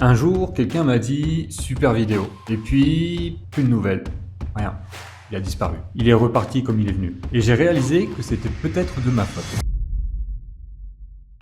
Un jour, quelqu'un m'a dit « super vidéo » et puis plus de nouvelles, rien, il a disparu. Il est reparti comme il est venu. Et j'ai réalisé que c'était peut-être de ma faute.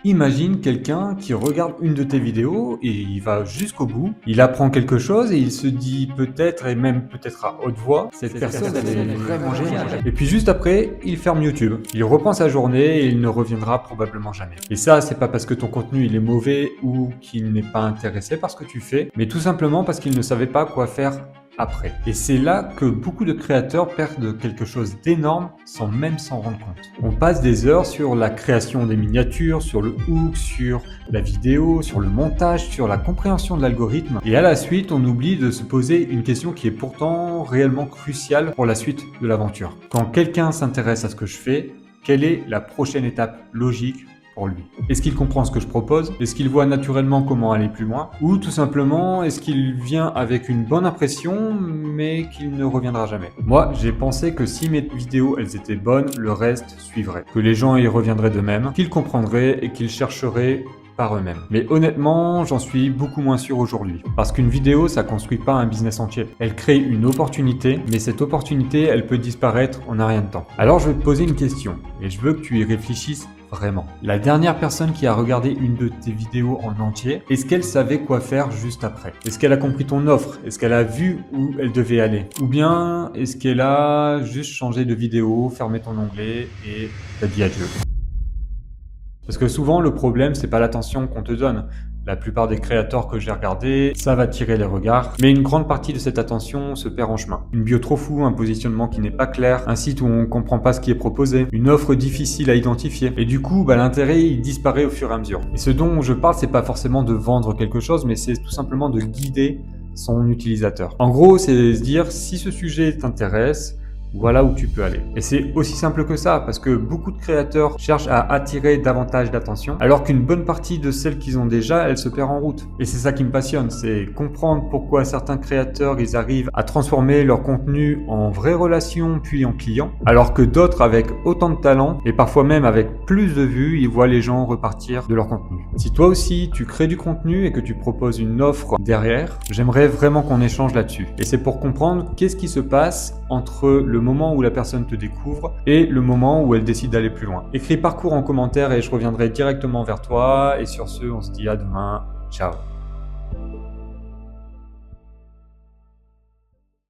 Imagine quelqu'un qui regarde une de tes vidéos et il va jusqu'au bout, il apprend quelque chose et il se dit peut-être, et même peut-être à haute voix, cette personne elle est vraiment géniale. Et puis juste après, il ferme YouTube. Il reprend sa journée et il ne reviendra probablement jamais. Et ça, c'est pas parce que ton contenu il est mauvais ou qu'il n'est pas intéressé par ce que tu fais, mais tout simplement parce qu'il ne savait pas quoi faire après. Et c'est là que beaucoup de créateurs perdent quelque chose d'énorme sans même s'en rendre compte. On passe des heures sur la création des miniatures, sur le hook, sur la vidéo, sur le montage, sur la compréhension de l'algorithme. Et à la suite, on oublie de se poser une question qui est pourtant réellement cruciale pour la suite de l'aventure. Quand quelqu'un s'intéresse à ce que je fais, quelle est la prochaine étape logique pour lui? Est-ce qu'il comprend ce que je propose? Est-ce qu'il voit naturellement comment aller plus loin? Ou tout simplement, est-ce qu'il vient avec une bonne impression, mais qu'il ne reviendra jamais? Moi, j'ai pensé que si mes vidéos, elles étaient bonnes, le reste suivrait. Que les gens y reviendraient d'eux-mêmes, qu'ils comprendraient et qu'ils chercheraient par eux-mêmes. Mais honnêtement, j'en suis beaucoup moins sûr aujourd'hui. Parce qu'une vidéo, ça construit pas un business entier. Elle crée une opportunité, mais cette opportunité, elle peut disparaître en un rien de temps. Alors je vais te poser une question, et je veux que tu y réfléchisses vraiment. La dernière personne qui a regardé une de tes vidéos en entier, est-ce qu'elle savait quoi faire juste après? Est-ce qu'elle a compris ton offre? Est-ce qu'elle a vu où elle devait aller? Ou bien est-ce qu'elle a juste changé de vidéo, fermé ton onglet et t'a dit adieu? Parce que souvent, le problème, c'est pas l'attention qu'on te donne. La plupart des créateurs que j'ai regardés, ça va tirer les regards, mais une grande partie de cette attention se perd en chemin. Une bio trop floue, un positionnement qui n'est pas clair, un site où on comprend pas ce qui est proposé, une offre difficile à identifier. Et du coup, l'intérêt, il disparaît au fur et à mesure. Et ce dont je parle, c'est pas forcément de vendre quelque chose, mais c'est tout simplement de guider son utilisateur. En gros, c'est se dire, si ce sujet t'intéresse, voilà où tu peux aller. Et c'est aussi simple que ça, parce que beaucoup de créateurs cherchent à attirer davantage d'attention, alors qu'une bonne partie de celles qu'ils ont déjà, elles se perdent en route. Et c'est ça qui me passionne, c'est comprendre pourquoi certains créateurs, ils arrivent à transformer leur contenu en vraie relation, puis en client, alors que d'autres, avec autant de talent, et parfois même avec plus de vues, ils voient les gens repartir de leur contenu. Si toi aussi, tu crées du contenu et que tu proposes une offre derrière, j'aimerais vraiment qu'on échange là-dessus. Et c'est pour comprendre qu'est-ce qui se passe entre le moment où la personne te découvre et le moment où elle décide d'aller plus loin. Écris parcours en commentaire et je reviendrai directement vers toi. Et sur ce, on se dit à demain. Ciao.